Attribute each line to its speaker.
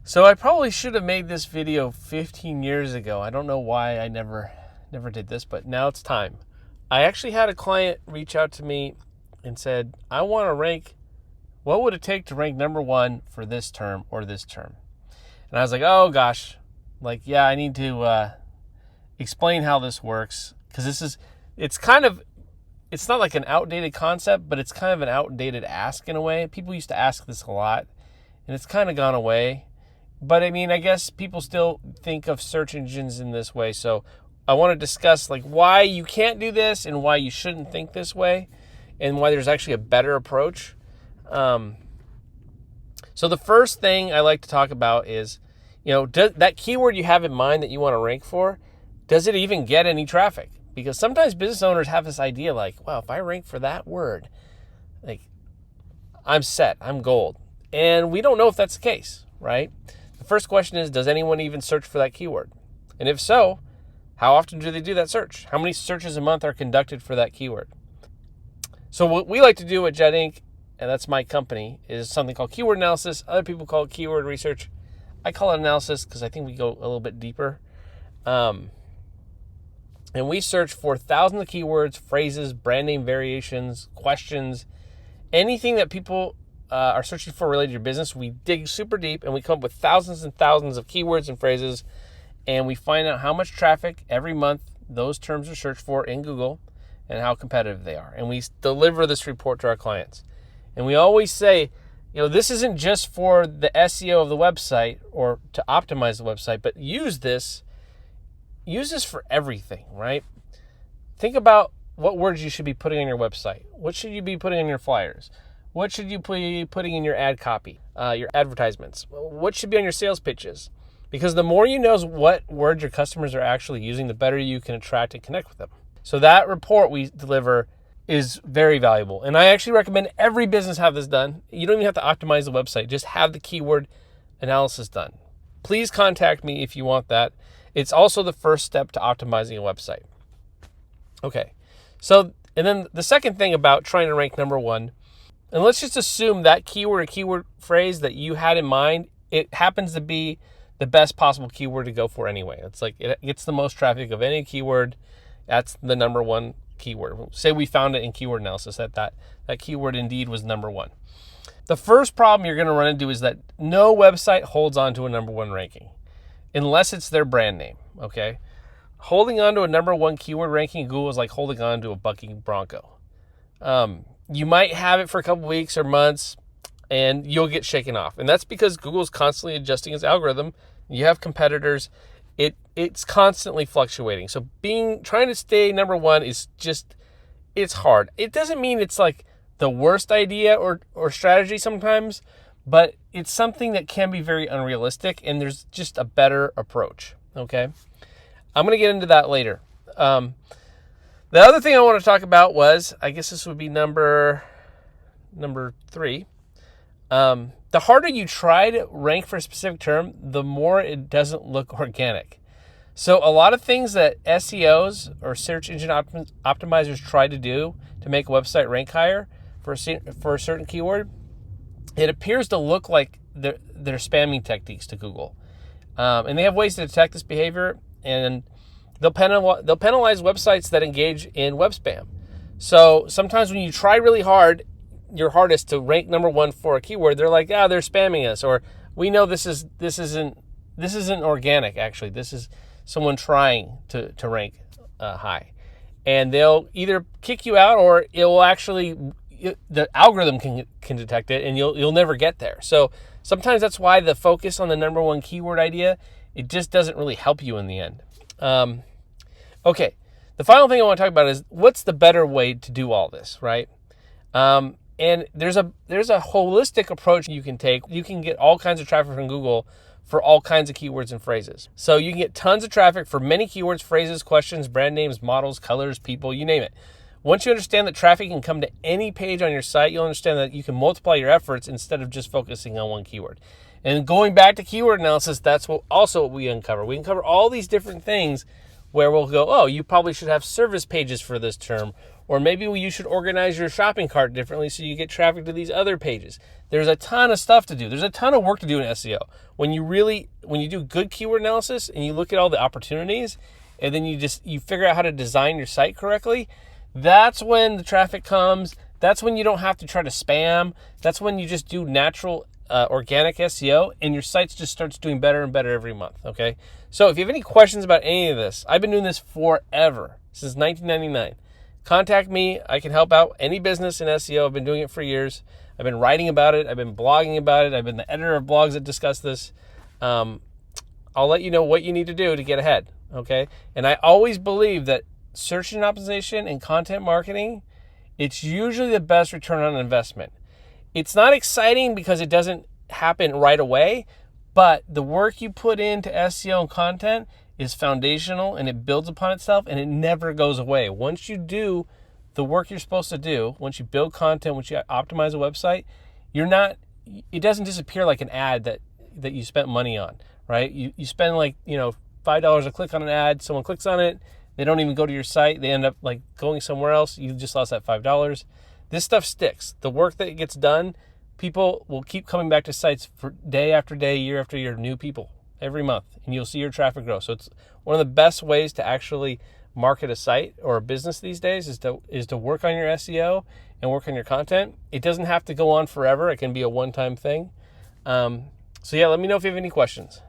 Speaker 1: So I probably should have made this video 15 years ago. I don't know why I never did this, but now it's time. I actually had a client reach out to me and said, I want to rank, what would it take to rank number one for this term or this term? And I was like, oh gosh, I need to explain how this works, because it's not like an outdated concept, but it's kind of an outdated ask in a way. People used to ask this a lot, and it's kind of gone away. But I mean, I guess people still think of search engines in this way. So I want to discuss why you can't do this and why you shouldn't think this way, and why there's actually a better approach. So the first thing I like to talk about is, that keyword you have in mind that you want to rank for, does it even get any traffic? Because sometimes business owners have this idea wow, if I rank for that word, I'm set, I'm gold. And we don't know if that's the case, right? The first question is, does anyone even search for that keyword? And if so, how often do they do that search? How many searches a month are conducted for that keyword? So what we like to do at Jet Inc., and that's my company, is something called keyword analysis. Other people call it keyword research. I call it analysis because I think we go a little bit deeper. And we search for thousands of keywords, phrases, brand name variations, questions, anything that people are searching for related to your business. We dig super deep and we come up with thousands and thousands of keywords and phrases, and we find out how much traffic every month those terms are searched for in Google and how competitive they are. And we deliver this report to our clients. And we always say, this isn't just for the SEO of the website or to optimize the website, but use this for everything, right? Think about what words you should be putting on your website. What should you be putting on your flyers? What should you be putting in your ad copy, your advertisements? What should be on your sales pitches? Because the more you know what words your customers are actually using, the better you can attract and connect with them. So that report we deliver is very valuable. And I actually recommend every business have this done. You don't even have to optimize the website. Just have the keyword analysis done. Please contact me if you want that. It's also the first step to optimizing a website. Okay. So, and then the second thing about trying to rank number one, and let's just assume that keyword or keyword phrase that you had in mind, it happens to be the best possible keyword to go for anyway. It's it gets the most traffic of any keyword. That's the number one keyword. Say we found it in keyword analysis that keyword indeed was number one. The first problem you're going to run into is that no website holds on to a number one ranking unless it's their brand name, okay? Holding on to a number one keyword ranking in Google is like holding on to a bucking bronco. You might have it for a couple weeks or months and you'll get shaken off. And that's because Google's constantly adjusting its algorithm. You have competitors. It's constantly fluctuating. So trying to stay number one is it's hard. It doesn't mean it's the worst idea or strategy sometimes, but it's something that can be very unrealistic, and there's just a better approach, okay? I'm going to get into that later. The other thing I want to talk about was, I guess this would be number 3. The harder you try to rank for a specific term, the more it doesn't look organic. So a lot of things that SEOs or search engine optimizers try to do to make a website rank higher for a certain keyword, it appears to look like they're spamming techniques to Google. And they have ways to detect this behavior, and they'll penalize websites that engage in web spam. So sometimes when you try really hard, your hardest to rank number one for a keyword, they're like, they're spamming us, or we know this isn't organic. Actually, this is someone trying to rank high, and they'll either kick you out, or it will actually, the algorithm can detect it, and you'll never get there. So sometimes that's why the focus on the number one keyword idea, it just doesn't really help you in the end. Okay, the final thing I want to talk about is what's the better way to do all this, right? And there's a holistic approach you can take. You can get all kinds of traffic from Google for all kinds of keywords and phrases. So you can get tons of traffic for many keywords, phrases, questions, brand names, models, colors, people, you name it. Once you understand that traffic can come to any page on your site, you'll understand that you can multiply your efforts instead of just focusing on one keyword. And going back to keyword analysis, that's what we uncover. We uncover all these different things where we'll go, you probably should have service pages for this term, Or maybe you should organize your shopping cart differently so you get traffic to these other pages. There's a ton of stuff to do. There's a ton of work to do in SEO. When you do good keyword analysis and you look at all the opportunities, and then you figure out how to design your site correctly, that's when the traffic comes. That's when you don't have to try to spam. That's when you just do natural organic SEO, and your site just starts doing better and better every month, okay? So if you have any questions about any of this, I've been doing this forever, since 1999. Contact me. I can help out any business in SEO. I've been doing it for years. I've been writing about it. I've been blogging about it. I've been the editor of blogs that discuss this. I'll let you know what you need to do to get ahead, okay? And I always believe that search engine optimization and content marketing, it's usually the best return on investment. It's not exciting because it doesn't happen right away, but the work you put into SEO and content is foundational, and it builds upon itself, and it never goes away. Once you do the work you're supposed to do, once you build content, once you optimize a website, it doesn't disappear like an ad that you spent money on, right? You spend $5 a click on an ad, someone clicks on it, they don't even go to your site, they end up going somewhere else, you just lost that $5. This stuff sticks. The work that gets done, people will keep coming back to sites for day after day, year after year, new people every month, and you'll see your traffic grow. So it's one of the best ways to actually market a site or a business these days is to work on your SEO and work on your content. It doesn't have to go on forever. It can be a one-time thing. So yeah, let me know if you have any questions.